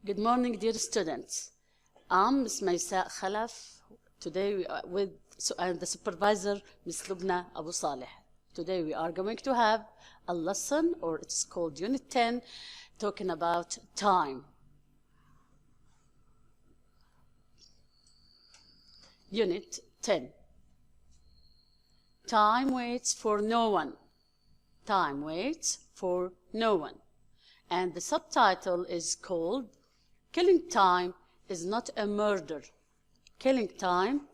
Good morning, dear students. I'm Ms. Meisaء Khalaf. Today we are with the supervisor, Ms. Lubna Abu Saleh. Today we are going to have a lesson, or it's called Unit 10, talking about time. Unit 10. Time waits for no one. Time waits for no one. And the subtitle is called Killing Time is Not a Murder. Killing time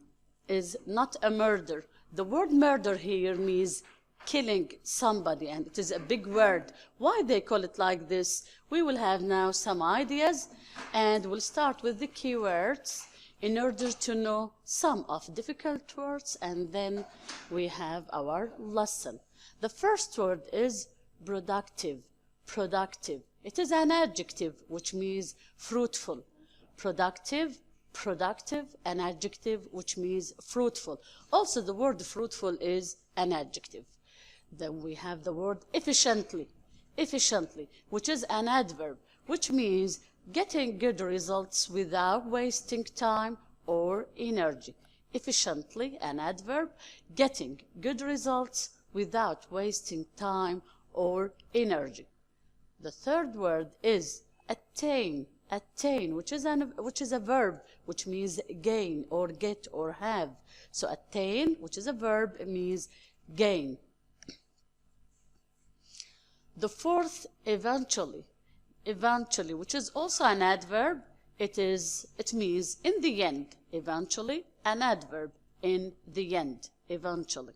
is not a murder. The word murder here means killing somebody, and it is a big word. Why they call it like this? We will have now some ideas, and we'll start with the keywords in order to know some of difficult words, and then we have our lesson. The first word is productive. Productive. It is an adjective which means fruitful. Productive, productive, an adjective which means fruitful. Also the word fruitful is an adjective. Then we have the word efficiently. Efficiently, which is an adverb, which means getting good results without wasting time or energy. Efficiently, an adverb, getting good results without wasting time or energy. The third word is attain. Attain, which is a verb, which means gain or get or have. So attain, which is a verb, means gain. The fourth, eventually. Eventually, which is also an adverb. It means in the end. Eventually, an adverb, in the end. Eventually.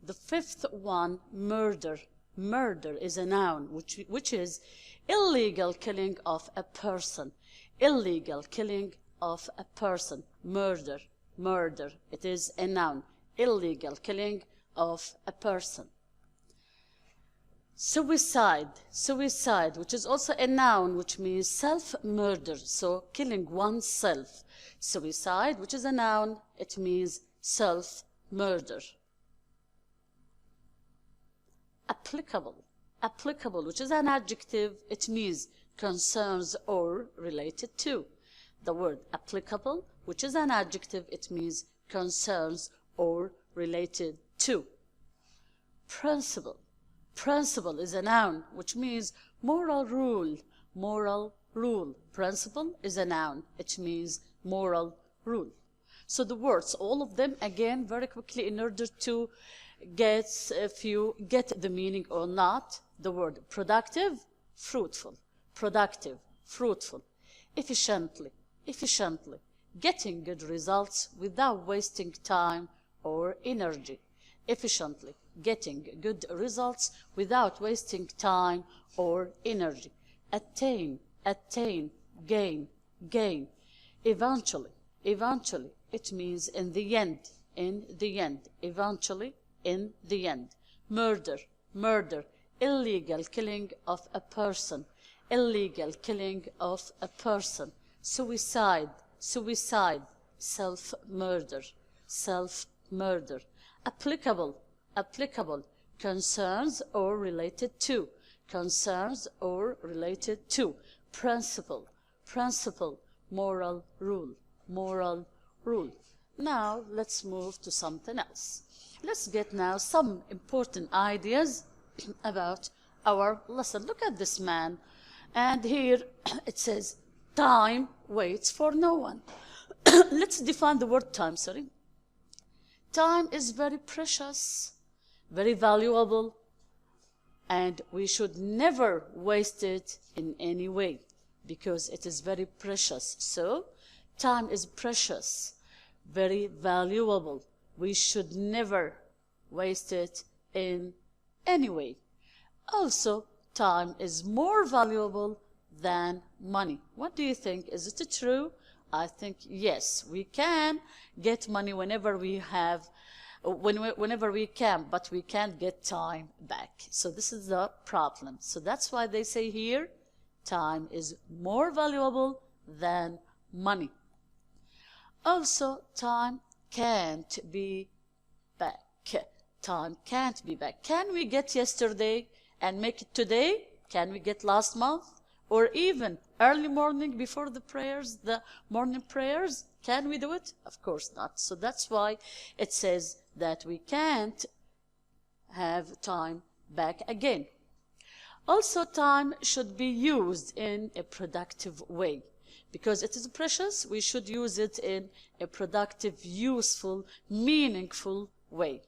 The fifth one, murder. Murder is a noun, which is illegal killing of a person. Illegal killing of a person. Murder. Murder. It is a noun. Illegal killing of a person. Suicide. Suicide, which is also a noun, which means self-murder. So killing oneself. Suicide, which is a noun, it means self-murder. Applicable. Applicable, which is an adjective, it means concerns or related to. The word applicable, which is an adjective, it means concerns or related to. Principle. Principle is a noun, which means moral rule. Moral rule. Principle is a noun, it means moral rule. So the words, all of them, again, very quickly in order to get, if you get the meaning or not. The word productive, fruitful. Productive, fruitful. Efficiently, efficiently. Getting good results without wasting time or energy. Efficiently. Getting good results without wasting time or energy. Attain, attain, gain, gain. Eventually, eventually. It means in the end, in the end. Eventually, in the end. Murder, murder. Illegal killing of a person. Illegal killing of a person. Suicide, suicide. Self-murder, self-murder. Applicable, applicable. Concerns or related to. Concerns or related to. Principle, principle. Moral rule, moral rule. Now let's move to something else. Let's get now some important ideas about our lesson. Look at this man, and here it says time waits for no one. Let's define the word time. Time is very precious, very valuable, and we should never waste it in any way because it is very precious. So time is precious, very valuable. We should never waste it in any way. Also, time is more valuable than money. What do you think? Is it true? I think yes, we can get money whenever we have, whenever we can, but we can't get time back. So this is the problem. So that's why they say here, time is more valuable than money. Also, time can't be back. Time can't be back. Can we get yesterday and make it today? Can we get last month or even early morning before the prayers, the morning prayers? Can we do it? Of course not. So that's why it says that we can't have time back again. Also, time should be used in a productive way. Because it is precious, we should use it in a productive, useful, meaningful way.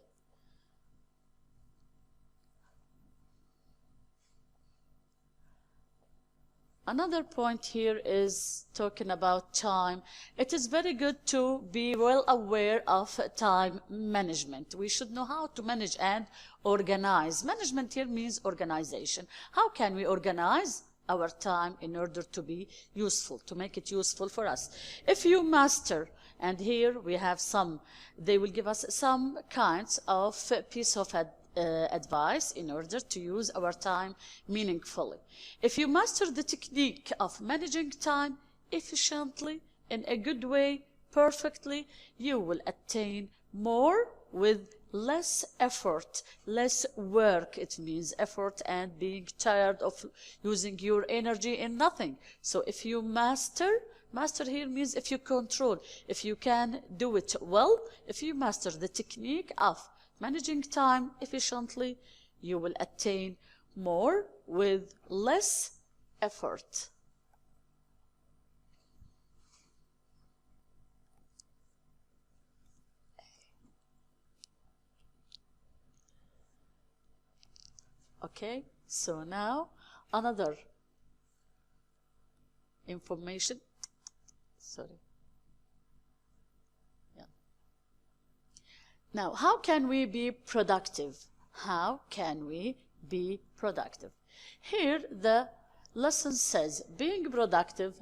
Another point here is talking about time. It is very good to be well aware of time management. We should know how to manage and organize. Management here means organization. How can we organize our time in order to be useful, to make it useful for us? If you master, and here we have some, they will give us some kinds of piece of advice in order to use our time meaningfully. If you master the technique of managing time efficiently, in a good way, perfectly, you will attain more with less effort, less work. It means effort and being tired of using your energy in nothing. So if you master here means if you control, if you can do it well, if you master the technique of managing time efficiently, you will attain more with less effort. Okay, so now another information. Sorry. Now, how can we be productive? How can we be productive? Here, the lesson says being productive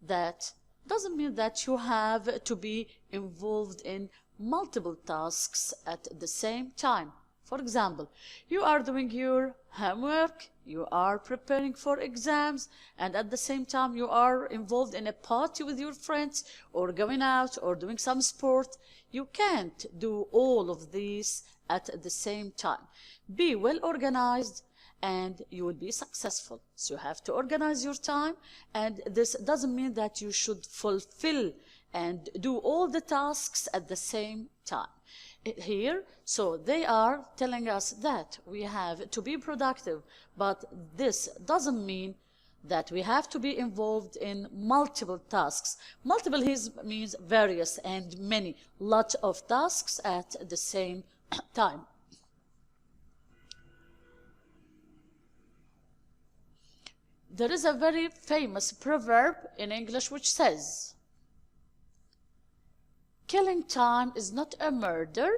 doesn't mean that you have to be involved in multiple tasks at the same time. For example, you are doing your homework, you are preparing for exams, and at the same time you are involved in a party with your friends, or going out, or doing some sport. You can't do all of these at the same time. Be well organized and you will be successful. So you have to organize your time, and this doesn't mean that you should fulfill and do all the tasks at the same time. Here, so they are telling us that we have to be productive, but this doesn't mean that we have to be involved in multiple tasks. Multiple means various and many, lot of tasks at the same time. There is a very famous proverb in English which says, killing time is not a murder,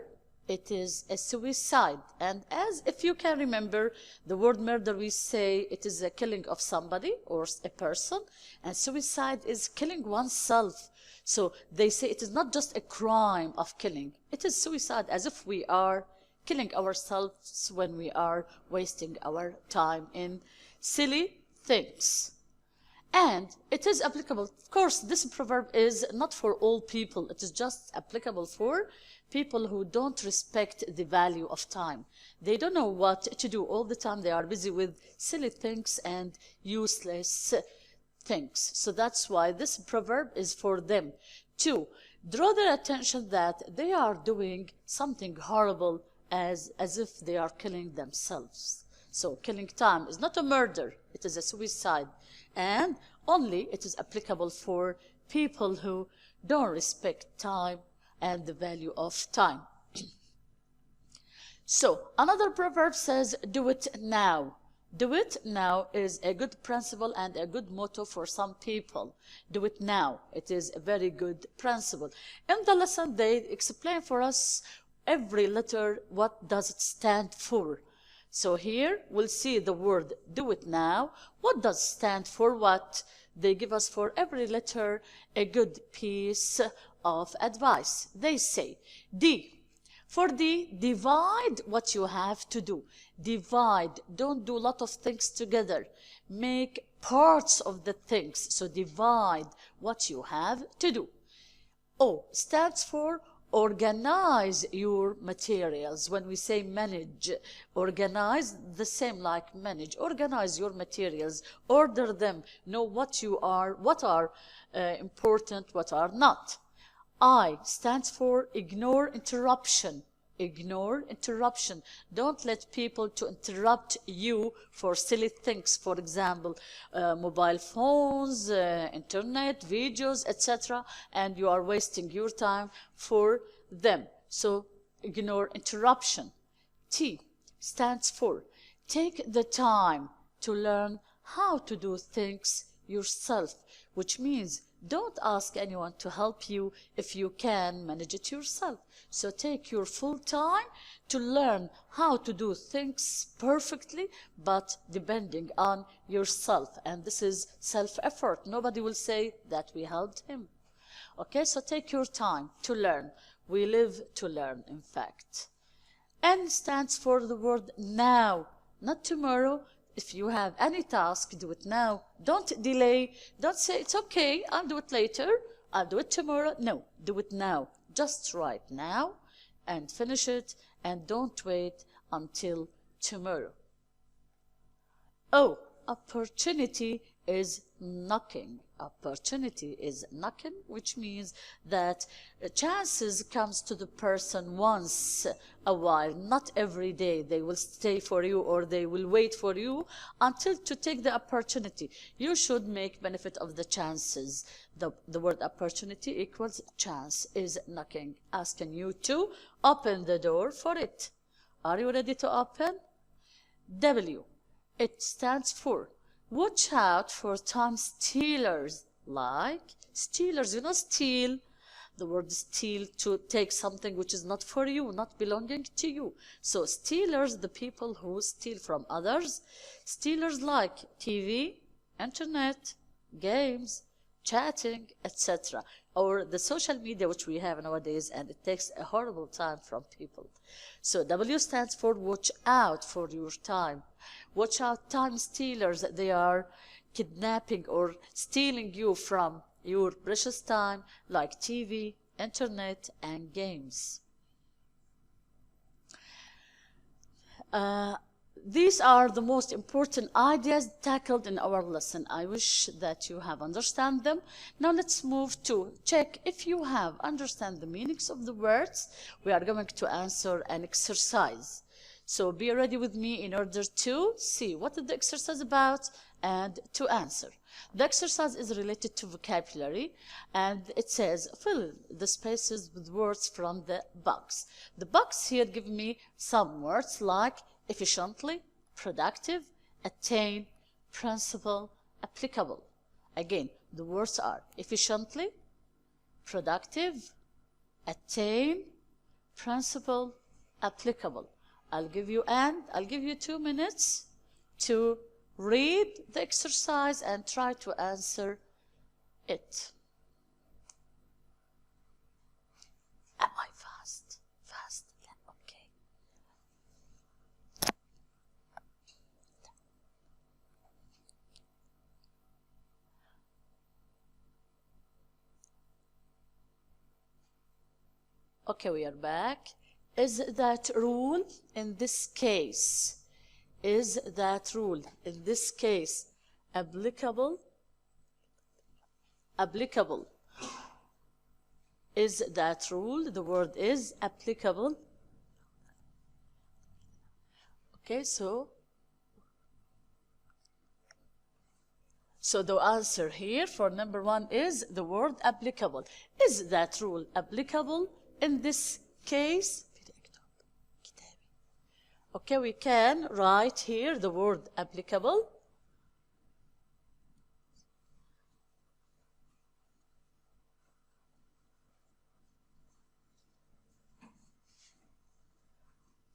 it is a suicide. And as if you can remember, the word murder, we say it is a killing of somebody or a person, and suicide is killing oneself. So they say it is not just a crime of killing, it is suicide, as if we are killing ourselves when we are wasting our time in silly things. And it is applicable, of course, this proverb is not for all people, it is just applicable for people who don't respect the value of time. They don't know what to do all the time, they are busy with silly things and useless things. So that's why this proverb is for them, to draw their attention that they are doing something horrible as if they are killing themselves. So killing time is not a murder, it is a suicide. And only it is applicable for people who don't respect time and the value of time. So another proverb says, do it now. Do it now is a good principle and a good motto for some people. Do it now. It is a very good principle. In the lesson, they explain for us every letter, what does it stand for. So here we'll see the word do it now. What does stand for what? They give us for every letter a good piece of advice. They say D. For D, divide what you have to do. Divide. Don't do a lot of things together. Make parts of the things. So divide what you have to do. O stands for Organize your materials. When we say manage, organize, the same like manage. Organize your materials, order them, know what are important, what are not. I stands for ignore interruption. Ignore interruption. Don't let people to interrupt you for silly things. For example, mobile phones, internet, videos, etc. And you are wasting your time for them. So ignore interruption. T stands for take the time to learn how to do things yourself, which means don't ask anyone to help you if you can manage it yourself. So take your full time to learn how to do things perfectly, but depending on yourself. And this is self-effort. Nobody will say that we helped him. Okay, so take your time to learn. We live to learn, in fact. N stands for the word now, not tomorrow. If you have any task, do it now. Don't delay. Don't say, it's okay, I'll do it later, I'll do it tomorrow. No, do it now. Just right now and finish it, and don't wait until tomorrow. O, opportunity is knocking. Opportunity is knocking, which means that chances comes to the person once a while, not every day. They will stay for you or they will wait for you until to take the opportunity. You should make benefit of the chances. The word opportunity equals chance is knocking, asking you to open the door for it. Are you ready to open? W, it stands for watch out for time stealers. Like stealers, you know, steal. The word steal, to take something which is not for you, not belonging to you. So stealers, the people who steal from others. Stealers like TV, internet, games, chatting, etc. Or the social media which we have nowadays, and it takes a horrible time from people. So W stands for watch out for your time. Watch out time stealers. They are kidnapping or stealing you from your precious time, like TV, internet, and games. These are the most important ideas tackled in our lesson. I wish that you have understand them. Now let's move to check if you have understand the meanings of the words. We are going to answer an exercise. So be ready with me in order to see what is the exercise about and to answer. The exercise is related to vocabulary, and it says fill the spaces with words from the box. The box here give me some words like efficiently, productive, attain, principle, applicable. Again, the words are efficiently, productive, attain, principle, applicable. I'll give you 2 minutes to read the exercise and try to answer it. Am I fast? Fast? Yeah, okay. Okay, we are back. Is that rule in this case? Is that rule in this case applicable? Applicable. Is that rule? The word is applicable. Okay, so the answer here for number 1 is the word applicable. Is that rule applicable in this case? Okay, we can write here the word applicable.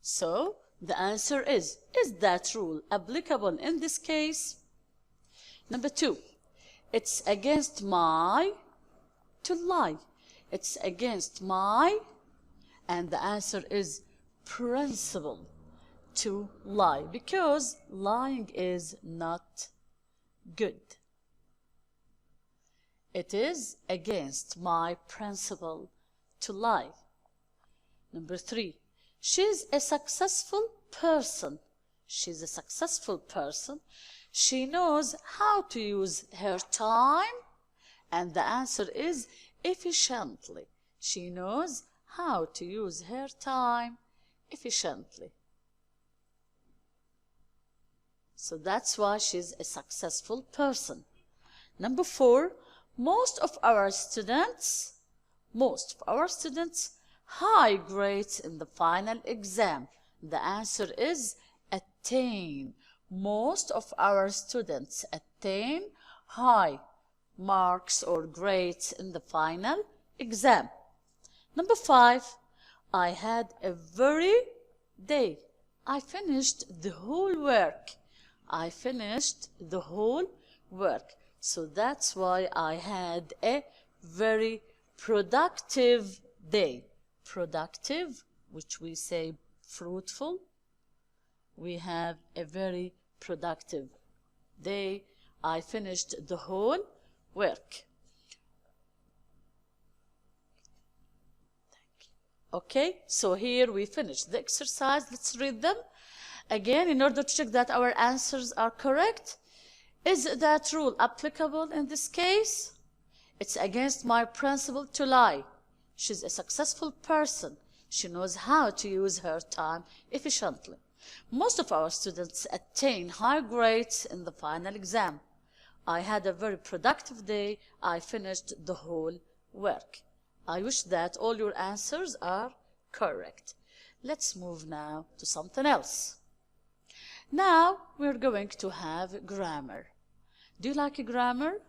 So the answer is that rule applicable in this case? Number 2, it's against my to lie. It's against my, and the answer is principle to lie, because lying is not good. It is against my principle to lie. Number 3, she's a successful person. She's a successful person. She knows how to use her time. And the answer is efficiently. She knows how to use her time efficiently. So that's why she's a successful person. Number 4, most of our students high grades in the final exam. The answer is attain. Most of our students attain high marks or grades in the final exam. Number 5, I had a very day. I finished the whole work. I finished the whole work. So that's why I had a very productive day. Productive, which we say fruitful. We have a very productive day. I finished the whole work. Okay, so here we finished the exercise. Let's read them again in order to check that our answers are correct. Is that rule applicable in this case? It's against my principle to lie. She's a successful person. She knows how to use her time efficiently. Most of our students attain high grades in the final exam. I had a very productive day. I finished the whole work. I wish that all your answers are correct. Let's move now to something else. Now we're going to have grammar. Do you like grammar?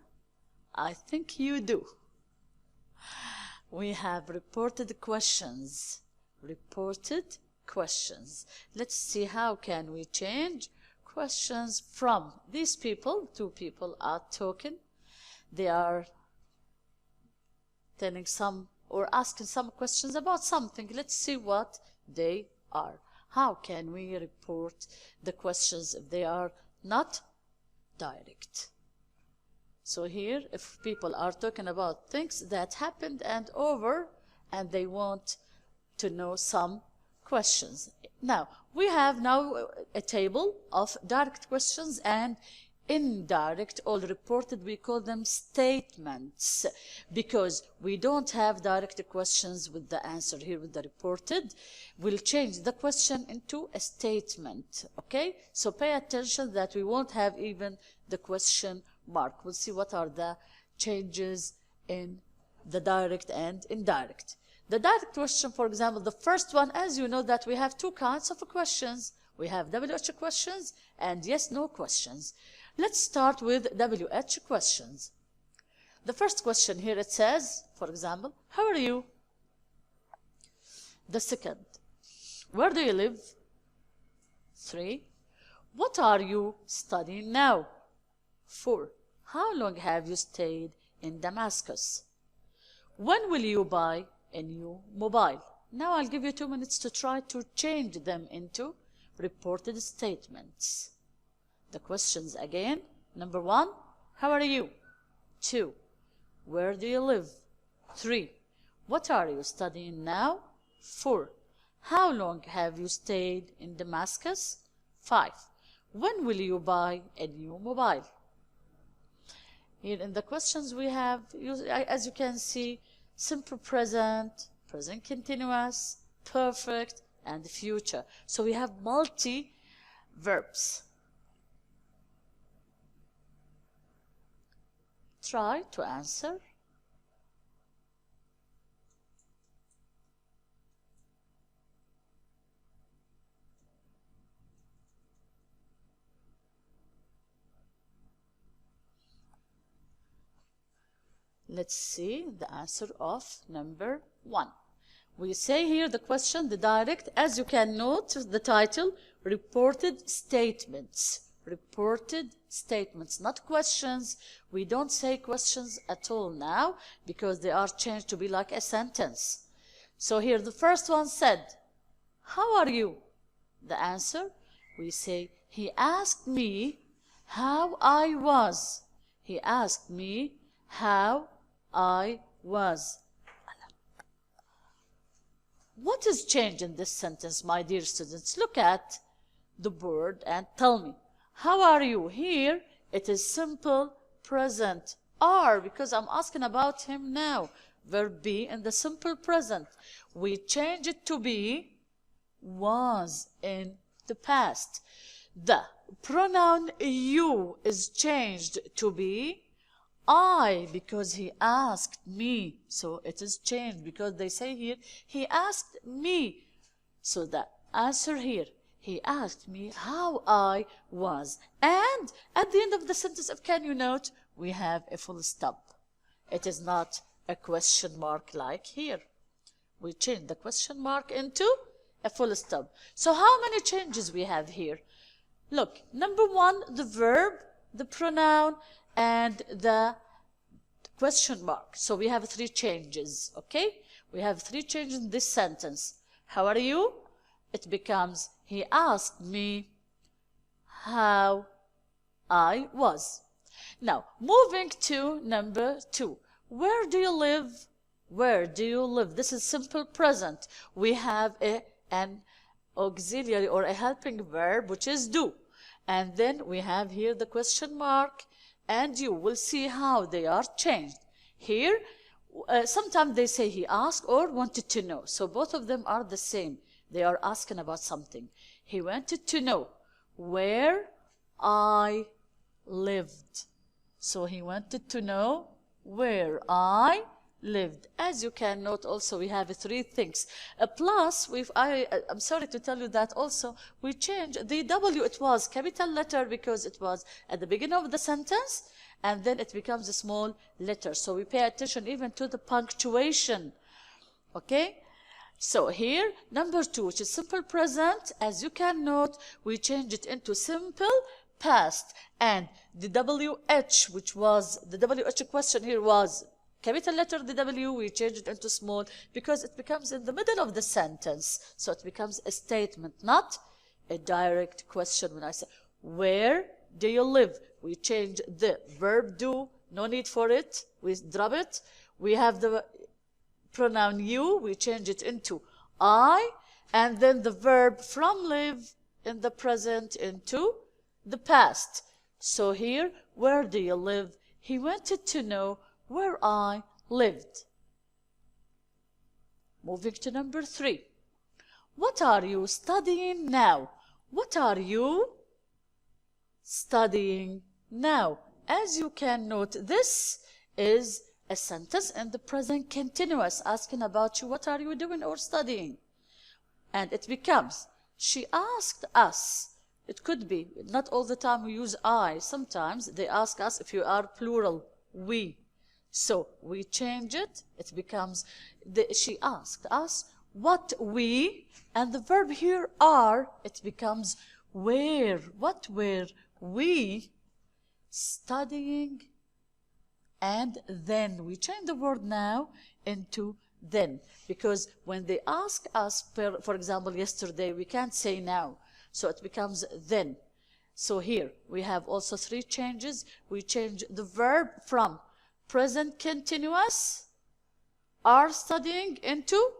I think you do. We have reported questions. Reported questions. Let's see how can we change questions from these people. 2 people are talking. They are telling some or asking some questions about something. Let's see what they are. How can we report the questions if they are not direct? So here, if people are talking about things that happened and over, and they want to know some questions. Now, we have now a table of direct questions and indirect or reported. We call them statements because we don't have direct questions with the answer here with the reported. We'll change the question into a statement, okay? So pay attention that we won't have even the question mark. We'll see what are the changes in the direct and indirect. The direct question, for example, the first one, as you know that we have 2 kinds of questions. We have WH questions and yes/no questions. Let's start with WH questions. The first question here, it says, for example, how are you? The second, where do you live? 3, what are you studying now? 4, how long have you stayed in Damascus? When will you buy a new mobile? Now I'll give you 2 minutes to try to change them into reported statements. The questions again. Number 1, how are you? 2, where do you live? 3, what are you studying now? 4, how long have you stayed in Damascus? 5, when will you buy a new mobile? Here in the questions we have, as you can see, simple present, present continuous, perfect, and future. So we have multi-verbs. Try to answer. Let's see the answer of number 1. We say here the question, the direct, as you can note the title, reported statements. Reported statements, not questions. We don't say questions at all now because they are changed to be like a sentence. So here the first one said, how are you? The answer, we say, he asked me how I was. He asked me how I was. what is changed in this sentence, my dear students? Look at the board and tell me, how are you? Here it is simple present. Are, because I'm asking about him now. Verb be in the simple present. We change it to be was in the past. The pronoun you is changed to be I, because he asked me. So it is changed because they say here, he asked me. So the answer here, he asked me how I was. And at the end of the sentence, if can you note, we have a full stop. It is not a question mark like here. We change the question mark into a full stop. So how many changes we have here? Look, number one, the verb, the pronoun, and the question mark. So we have 3 changes, okay? We have 3 changes in this sentence. How are you? It becomes, he asked me how I was. Now, moving to number 2. Where do you live? Where do you live? This is simple present. We have an auxiliary or a helping verb, which is do. And then we have here the question mark, and you will see how they are changed. Here, sometimes they say he asked or wanted to know. So both of them are the same. They are asking about something. He wanted to know where I lived. So he wanted to know where I lived. As you can note also, we have 3 things. Plus, I'm sorry to tell you that also we changed the W. It was capital letter because it was at the beginning of the sentence, and then it becomes a small letter. So we pay attention even to the punctuation. Okay? So here, number 2, which is simple present, as you can note, we change it into simple past. And the WH, which was, the WH question here was capital letter, the W, we change it into small because it becomes in the middle of the sentence. So it becomes a statement, not a direct question. When I say, where do you live? We change the verb do, no need for it, we drop it. We have the pronoun you, we change it into I, and then the verb from live in the present into the past. So here, where do you live? He wanted to know where I lived. Moving to number 3. What are you studying now? What are you studying now? As you can note, this is a sentence in the present continuous asking about you, what are you doing or studying? And it becomes, she asked us. It could be, not all the time we use I. Sometimes they ask us if you are plural, we. So we change it. It becomes, she asked us what we, and the verb here are, it becomes where. What were we studying? And then we change the word now into then. Because when they ask us, for example, yesterday, we can't say now. So it becomes then. So here we have also 3 changes. We change the verb from present continuous, are studying, into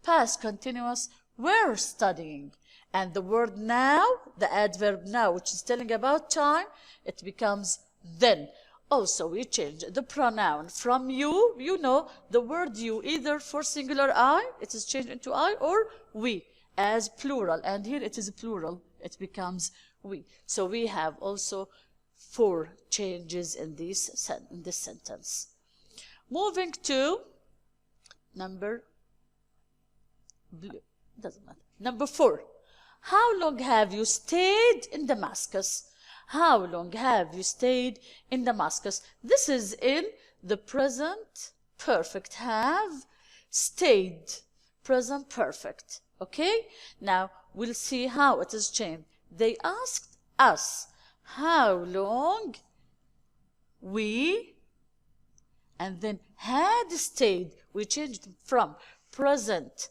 past continuous, were studying. And the word now, the adverb now, which is telling about time, it becomes then. Also, we change the pronoun from you, you know, the word you, either for singular I, it is changed into I, or we, as plural. And here it is plural, it becomes we. So we have also 4 changes in this sentence. Moving to number 4. How long have you stayed in Damascus? How long have you stayed in Damascus? This is in the present perfect. Have stayed, present perfect. Okay? Now we'll see how it is changed. They asked us how long we, and then had stayed. We changed from present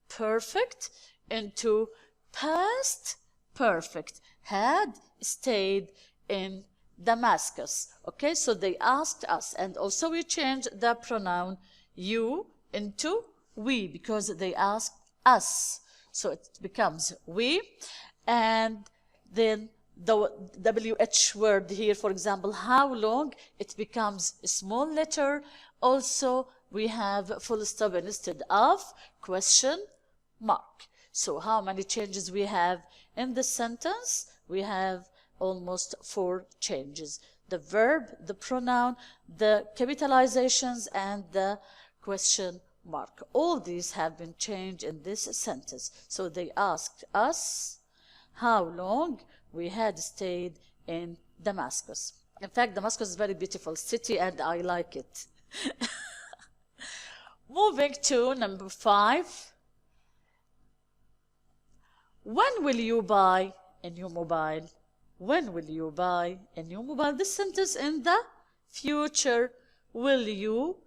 perfect into past perfect. Had stayed in Damascus. Okay, so they asked us, and also we changed the pronoun you into we because they asked us. So it becomes we, and then the WH word here, for example, how long, it becomes a small letter. Also, we have full stop instead of question mark. So how many changes we have in the sentence? We have almost 4 changes. The verb, the pronoun, the capitalizations, and the question mark. All these have been changed in this sentence. So they asked us how long we had stayed in Damascus. In fact, Damascus is a very beautiful city and I like it. Moving to number 5. When will you buy a new mobile? When will you buy a new mobile? This sentence in the future. Will you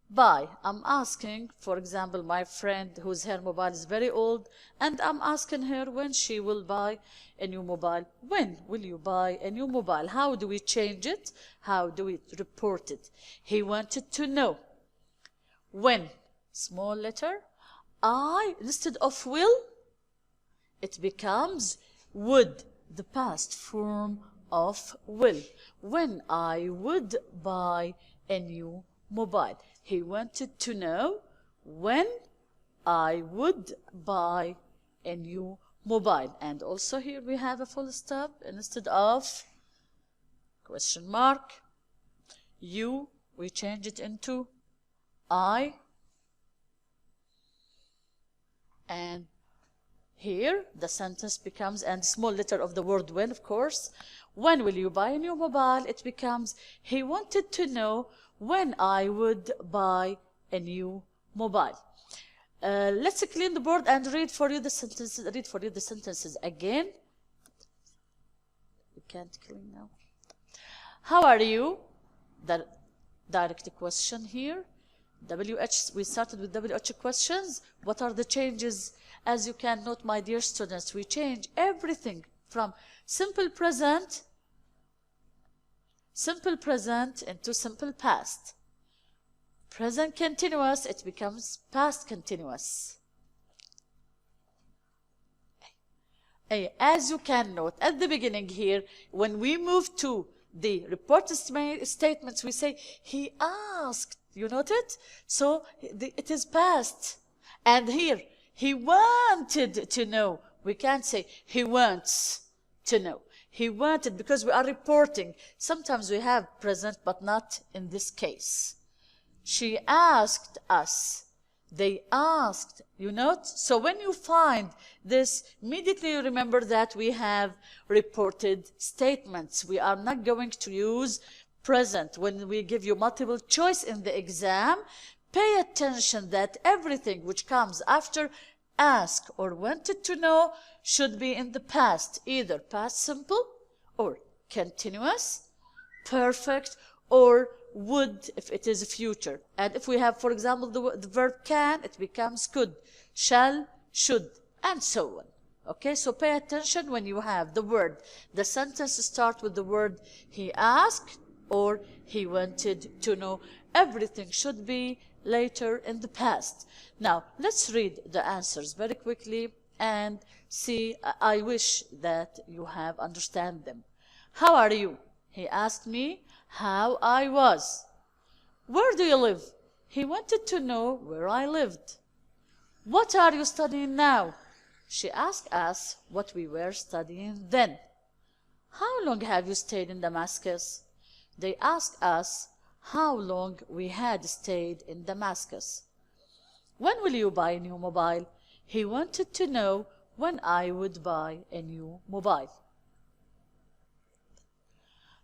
buy? I'm asking, for example, my friend whose her mobile is very old, and I'm asking her when she will buy a new mobile. When will you buy a new mobile? How do we change it? How do we report it? He wanted to know. When, small letter, I, instead of will, it becomes would, the past form of will. When I would buy a new mobile. He wanted to know when I would buy a new mobile. And also here we have a full stop instead of question mark. You, we change it into I. And here the sentence becomes, and small letter of the word when, of course. When will you buy a new mobile? It becomes, he wanted to know when I would buy a new mobile. Let's clean the board and read for you the sentences. Read for you the sentences again. We can't clean now. How are you? The direct question here. WH, we started with WH questions. What are the changes? As you can note, my dear students, we change everything from simple present into simple past. Present continuous, it becomes past continuous. As you can note, at the beginning here, when we move to the report statements, we say, he asked. You note it? So it is past. And here, he wanted to know. We can't say he wants to know. He wanted, because we are reporting. Sometimes we have present, but not in this case. She asked us. They asked. You note? So when you find this, immediately you remember that we have reported statements. We are not going to use present. When we give you multiple choice in the exam, pay attention that everything which comes after ask or wanted to know should be in the past, either past simple or continuous, perfect, or would if it is future. And if we have, for example, the verb can, it becomes could, shall, should, and so on. Okay, so pay attention when you have the word. The sentence starts with the word he asked or he wanted to know. Everything should be later in the past. Now, let's read the answers very quickly and see. I wish that you have understand them. How are you? He asked me how I was. Where do you live? He wanted to know where I lived. What are you studying now? She asked us what we were studying then. How long have you stayed in Damascus? They asked us how long we had stayed in Damascus. When will you buy a new mobile? He wanted to know when I would buy a new mobile.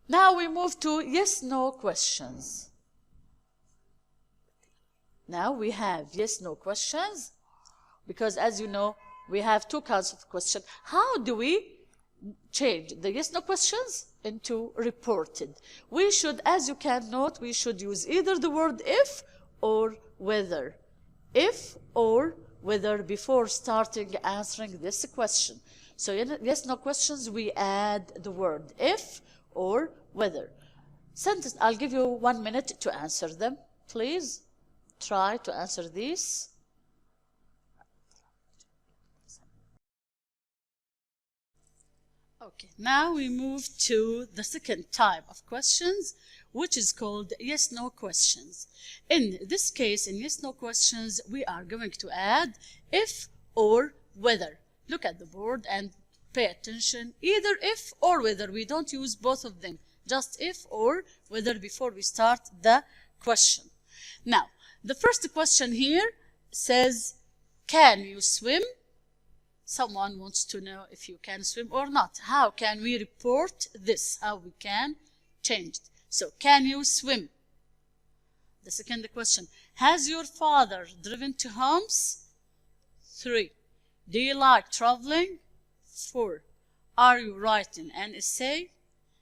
Now we move to yes-no questions. Now we have yes-no questions because, as you know, we have two kinds of questions. How do we change the yes-no questions into reported? We should, as you can note, we should use either the word if or whether. If or whether before starting answering this question. So yes-no questions, we add the word if or whether. Sentence, I'll give you 1 minute to answer them. Please try to answer these. Okay, now we move to the second type of questions, which is called yes-no questions. In this case, in yes-no questions, we are going to add if or whether. Look at the board and pay attention. Either if or whether. We don't use both of them. Just if or whether before we start the question. Now, the first question here says, can you swim? Someone wants to know if you can swim or not. How can we report this? How we can change it? So, can you swim? The second question, has your father driven to Homs? 3. Do you like traveling? 4. Are you writing an essay?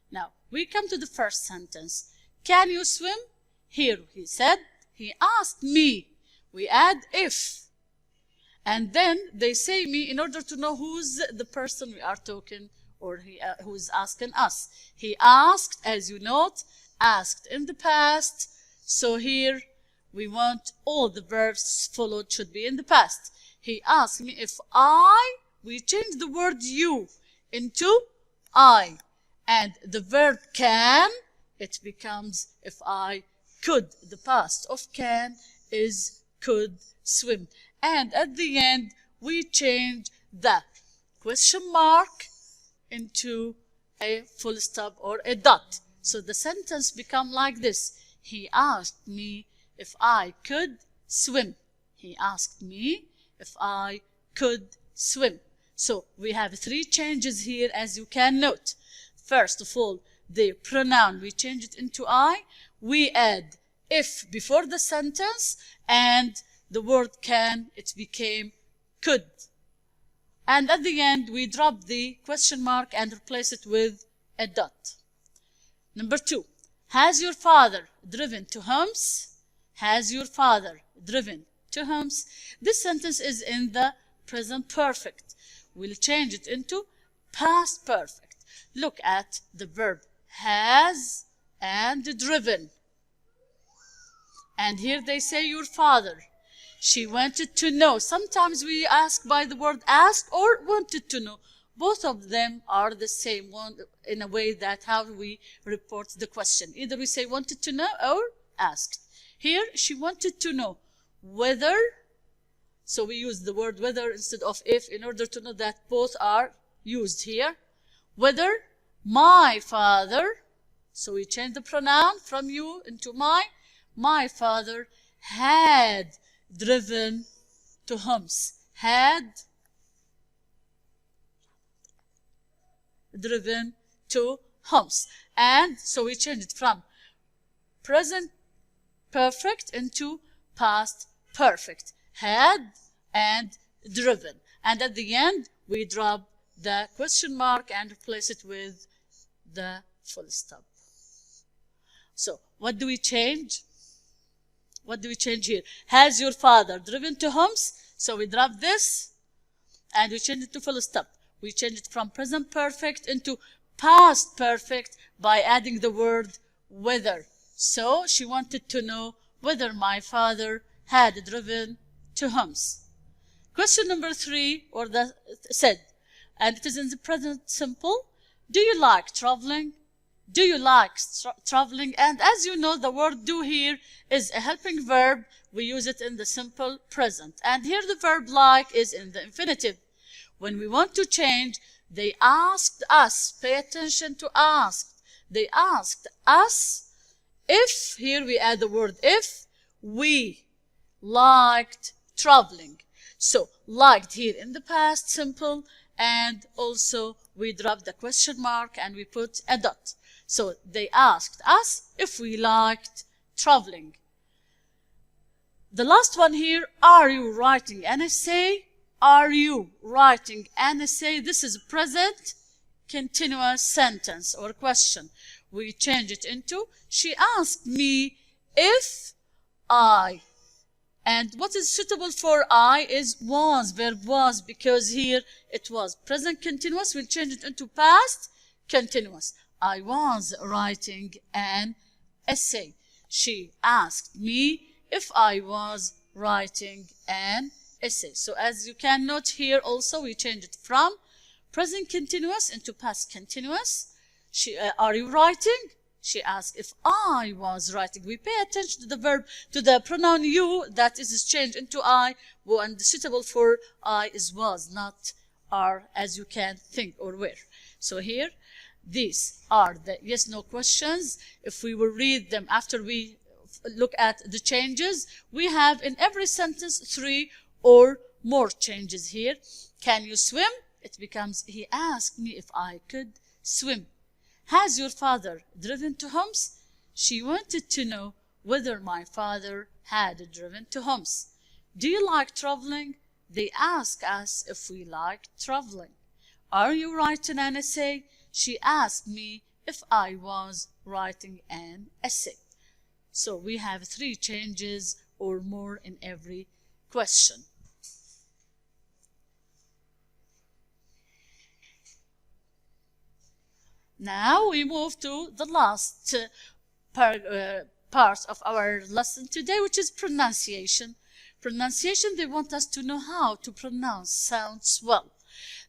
Now, we come to the first sentence. Can you swim? Here he said, he asked me. We add if. And then they say me in order to know who's the person we are talking or who's asking us. He asked, as you note, asked in the past. So here we want all the verbs followed should be in the past. He asked me if we change the word you into I. And the verb can, it becomes if I could. The past of can is could swim. And at the end, we change the question mark into a full stop or a dot. So the sentence becomes like this. He asked me if I could swim. He asked me if I could swim. So we have 3 changes here, as you can note. First of all, the pronoun, we change it into I. We add if before the sentence, and the word can, it became could. And at the end, we drop the question mark and replace it with a dot. Number 2, has your father driven to Homs? Has your father driven to Homs? This sentence is in the present perfect. We'll change it into past perfect. Look at the verb has and driven. And here they say your father. She wanted to know. Sometimes we ask by the word asked or wanted to know. Both of them are the same one in a way that how we report the question. Either we say wanted to know or asked. Here she wanted to know whether, so we use the word whether instead of if in order to know that both are used here. Whether my father, so we change the pronoun from you into my father had driven to Homs. Had driven to Homs. And so we change it from present perfect into past perfect. Had and driven. And at the end, we drop the question mark and replace it with the full stop. So, what do we change? What do we change here? Has your father driven to Homs? So we drop this and we change it to full stop. We change it from present perfect into past perfect by adding the word whether. So she wanted to know whether my father had driven to Homs. Question number 3 said, and it is in the present simple. Do you like traveling? Do you like traveling? And as you know, the word do here is a helping verb. We use it in the simple present. And here the verb like is in the infinitive. When we want to change, they asked us. Pay attention to asked. They asked us if, here we add the word if, we liked traveling. So, liked here in the past simple, and also we drop the question mark and we put a dot. So they asked us if we liked traveling. The last one here, are you writing an essay? Are you writing an essay? This is a present continuous sentence or question. We change it into, she asked me if I. And what is suitable for I is was, verb was, because here it was present continuous. We'll change it into past continuous. I was writing an essay. She asked me if I was writing an essay. So as you can note here also, we change it from present continuous into past continuous. Are you writing? She asked if I was writing. We pay attention to the verb, to the pronoun you, that is changed into I, and suitable for I is was, not are, as you can think or were. So here, these are the yes-no questions. If we will read them after we look at the changes, we have in every sentence 3 or more changes here. Can you swim? It becomes, he asked me if I could swim. Has your father driven to Homs? She wanted to know whether my father had driven to Homs. Do you like traveling? They ask us if we like traveling. Are you writing an essay? She asked me if I was writing an essay. So we have 3 changes or more in every question. Now we move to the last part of our lesson today, which is pronunciation. Pronunciation, they want us to know how to pronounce sounds well.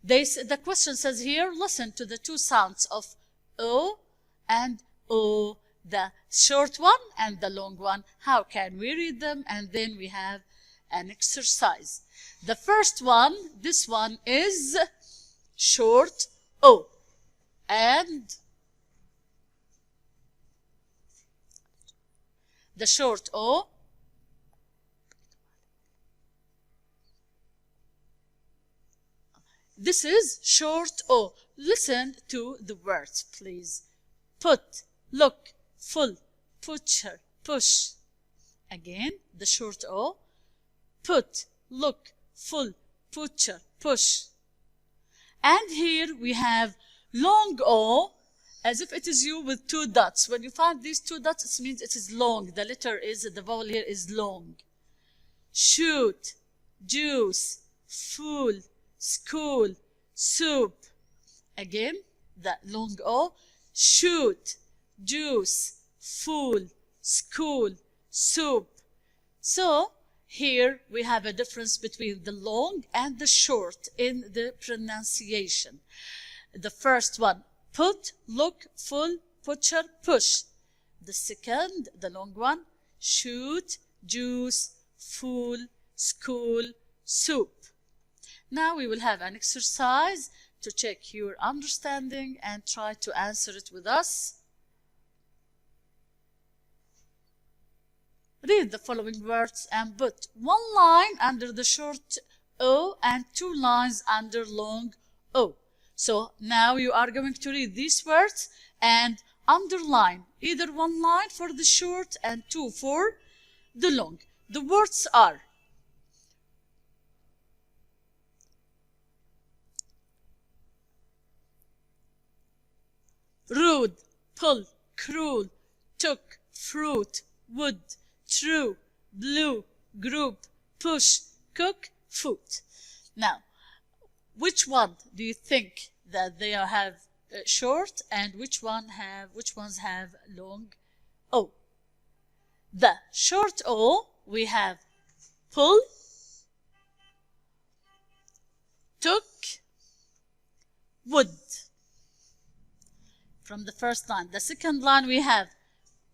The question says here, listen to the 2 sounds of O and O, the short one and the long one. How can we read them? And then we have an exercise. The first one, this one is short O. And the short O, this is short O. Listen to the words, please. Put, look, full, picture, push. Again, the short O. Put, look, full, picture, push. And here we have long O, as if it is you with 2 dots. When you find these 2 dots, it means it is long. The letter is, the vowel here is long. Shoot, juice, fool, school, soup. Again, the long O. Shoot, juice, fool, school, soup. So, here we have a difference between the long and the short in the pronunciation. The first one, put, look, full, picture, push. The second, the long one, shoot, juice, fool, school, soup. Now we will have an exercise to check your understanding and try to answer it with us. Read the following words and put 1 line under the short O and 2 lines under long O. So now you are going to read these words and underline either 1 line for the short and 2 for the long. The words are rude, pull, cruel, took, fruit, wood, true, blue, group, push, cook, food. Now, which one do you think that they have short and which ones have long O? The short O, we have pull, took, wood. From the first line. The second line we have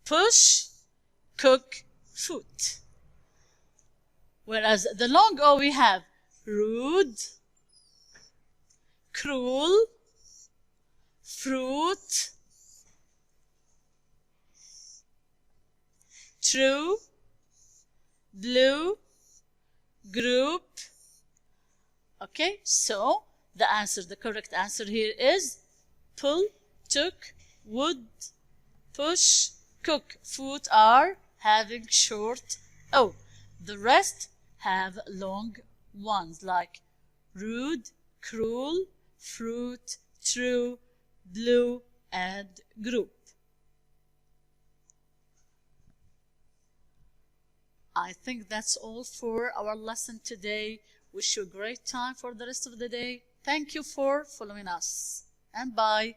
push, cook, food. Whereas the long O we have rude, cruel, fruit, true, blue, group. Okay, so the correct answer here is pull, took, wood, push, cook, food are having short O. The rest have long ones like rude, cruel, fruit, true, blue, and group. I think that's all for our lesson today. Wish you a great time for the rest of the day. Thank you for following us, and bye.